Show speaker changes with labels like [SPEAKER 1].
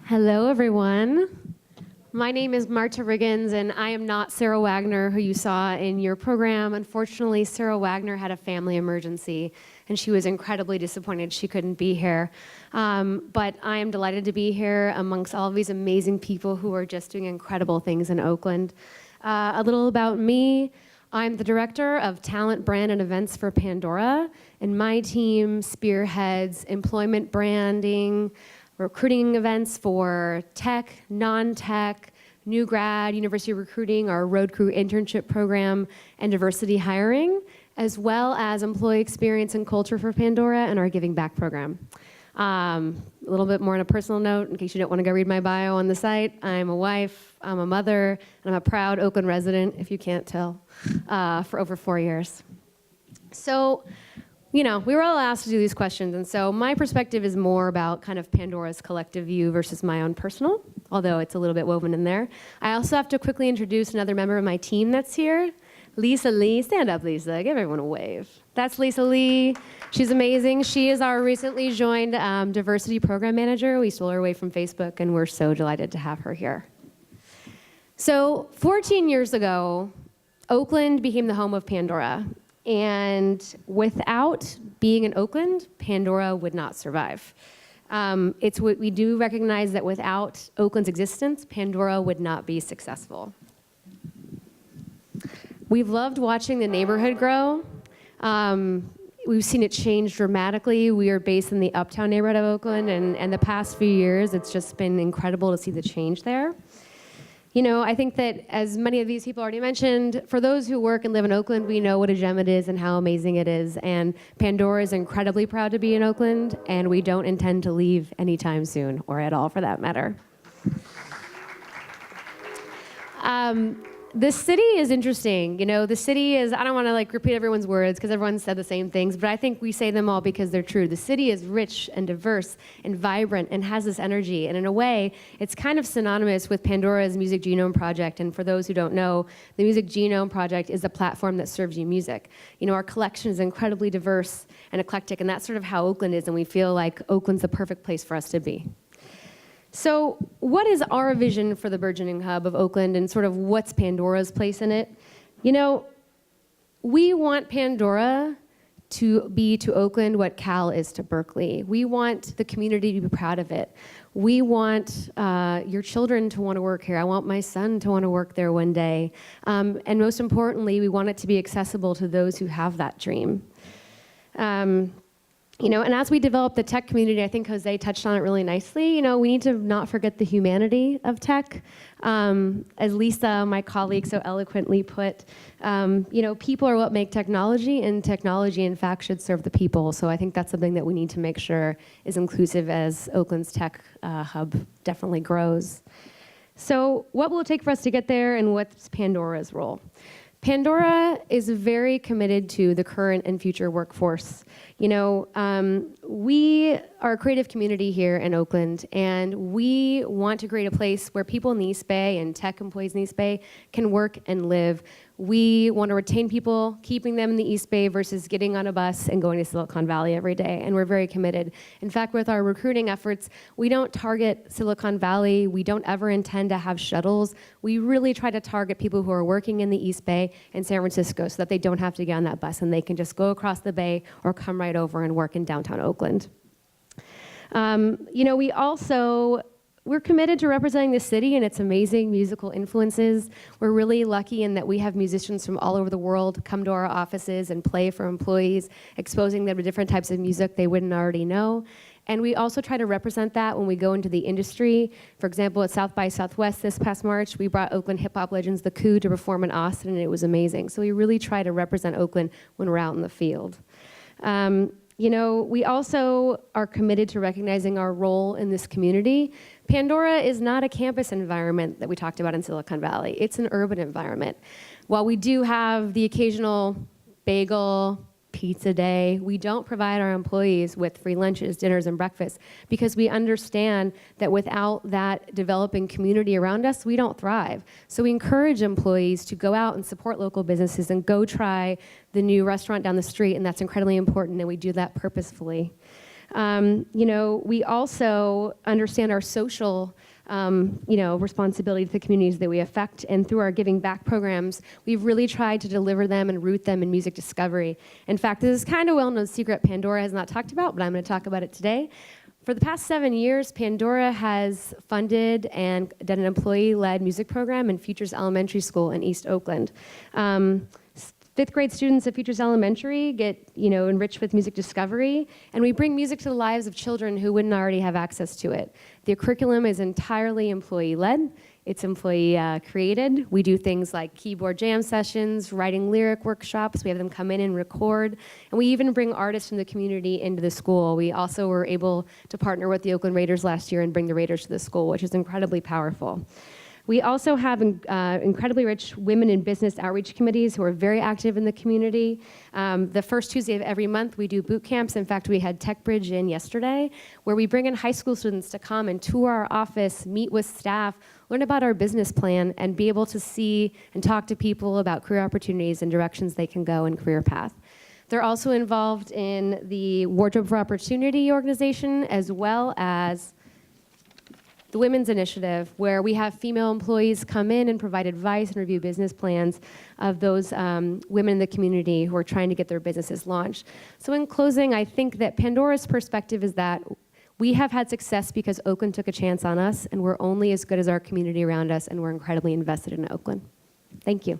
[SPEAKER 1] Hello, everyone. My name is Marta Riggins, and I am not Sarah Wagner, who you saw in your program. Unfortunately, Sarah Wagner had a family emergency, and she was incredibly disappointed she couldn't be here. But I am delighted to be here amongst all of these amazing people who are just doing incredible things in Oakland. A little about me. I'm the Director of Talent, Brand, and Events for Pandora, and my team spearheads employment branding, recruiting events for tech, non-tech, new grad, university recruiting, our road crew internship program, and diversity hiring, as well as employee experience and culture for Pandora and our Giving Back program. A little bit more on a personal note, in case you don't want to go read my bio on the site, I'm a wife, I'm a mother, and I'm a proud Oakland resident, if you can't tell, for over 4 years. So, we were all asked to do these questions, and so my perspective is more about kind of Pandora's collective view versus my own personal, although it's a little bit woven in there. I also have to quickly introduce another member of my team that's here, Lisa Lee. Stand up, Lisa. Give everyone a wave. That's Lisa Lee. She's amazing. She is our recently joined diversity program manager. We stole her away from Facebook, and we're so delighted to have her here. So 14 years ago, Oakland became the home of Pandora. And without being in Oakland, Pandora would not survive. We do recognize that without Oakland's existence, Pandora would not be successful. We've loved watching the neighborhood grow. We've seen it change dramatically. We are based in the uptown neighborhood of Oakland, and the past few years, it's just been incredible to see the change there. I think that as many of these people already mentioned, for those who work and live in Oakland, we know what a gem it is and how amazing it is. And Pandora is incredibly proud to be in Oakland, and we don't intend to leave anytime soon, or at all for that matter. The city is interesting. The city is, I don't want to repeat everyone's words because everyone said the same things, but I think we say them all because they're true. The city is rich and diverse and vibrant and has this energy. And in a way, it's kind of synonymous with Pandora's Music Genome Project. And for those who don't know, the Music Genome Project is a platform that serves you music. Our collection is incredibly diverse and eclectic, and that's sort of how Oakland is, and we feel like Oakland's the perfect place for us to be. So what is our vision for the burgeoning hub of Oakland, and sort of what's Pandora's place in it? We want Pandora to be to Oakland what Cal is to Berkeley. We want the community to be proud of it. We want your children to want to work here. I want my son to want to work there one day. And most importantly, we want it to be accessible to those who have that dream. And as we develop the tech community, I think Jose touched on it really nicely. We need to not forget the humanity of tech. As Lisa, my colleague, so eloquently put, people are what make technology, and technology, in fact, should serve the people. So I think that's something that we need to make sure is inclusive as Oakland's tech hub definitely grows. So what will it take for us to get there, and what's Pandora's role? Pandora is very committed to the current and future workforce. We are a creative community here in Oakland, and we want to create a place where people in the East Bay and tech employees in the East Bay can work and live. We want to retain people, keeping them in the East Bay versus getting on a bus and going to Silicon Valley every day, and we're very committed. In fact, with our recruiting efforts, we don't target Silicon Valley. We don't ever intend to have shuttles. We really try to target people who are working in the East Bay and San Francisco so that they don't have to get on that bus and they can just go across the bay or come right over and work in downtown Oakland. We're committed to representing the city and its amazing musical influences. We're really lucky in that we have musicians from all over the world come to our offices and play for employees, exposing them to different types of music they wouldn't already know. And we also try to represent that when we go into the industry. For example, at South by Southwest this past March, we brought Oakland hip-hop legends The Coup to perform in Austin, and it was amazing. So we really try to represent Oakland when we're out in the field. We also are committed to recognizing our role in this community. Pandora is not a campus environment that we talked about in Silicon Valley. It's an urban environment. While we do have the occasional bagel, pizza day, we don't provide our employees with free lunches, dinners, and breakfasts because we understand that without that developing community around us, we don't thrive. So we encourage employees to go out and support local businesses and go try the new restaurant down the street, and that's incredibly important, and we do that purposefully. We also understand our social responsibility to the communities that we affect, and through our giving back programs, we've really tried to deliver them and root them in music discovery. In fact, this is kind of a well-known secret Pandora has not talked about, but I'm going to talk about it today. For the past 7 years, Pandora has funded and done an employee-led music program in Futures Elementary School in East Oakland. Fifth grade students at Futures Elementary get, enriched with music discovery, and we bring music to the lives of children who wouldn't already have access to it. The curriculum is entirely employee-led. It's employee-created. We do things like keyboard jam sessions, writing lyric workshops. We have them come in and record, and we even bring artists from the community into the school. We also were able to partner with the Oakland Raiders last year and bring the Raiders to the school, which is incredibly powerful. We also have incredibly rich women in business outreach committees who are very active in the community. The first Tuesday of every month, we do boot camps. In fact, we had Tech Bridge in yesterday, where we bring in high school students to come and tour our office, meet with staff, learn about our business plan, and be able to see and talk to people about career opportunities and directions they can go in career path. They're also involved in the Wardrobe for Opportunity organization, as well as the Women's Initiative, where we have female employees come in and provide advice and review business plans of those women in the community who are trying to get their businesses launched. So in closing, I think that Pandora's perspective is that we have had success because Oakland took a chance on us, and we're only as good as our community around us, and we're incredibly invested in Oakland. Thank you.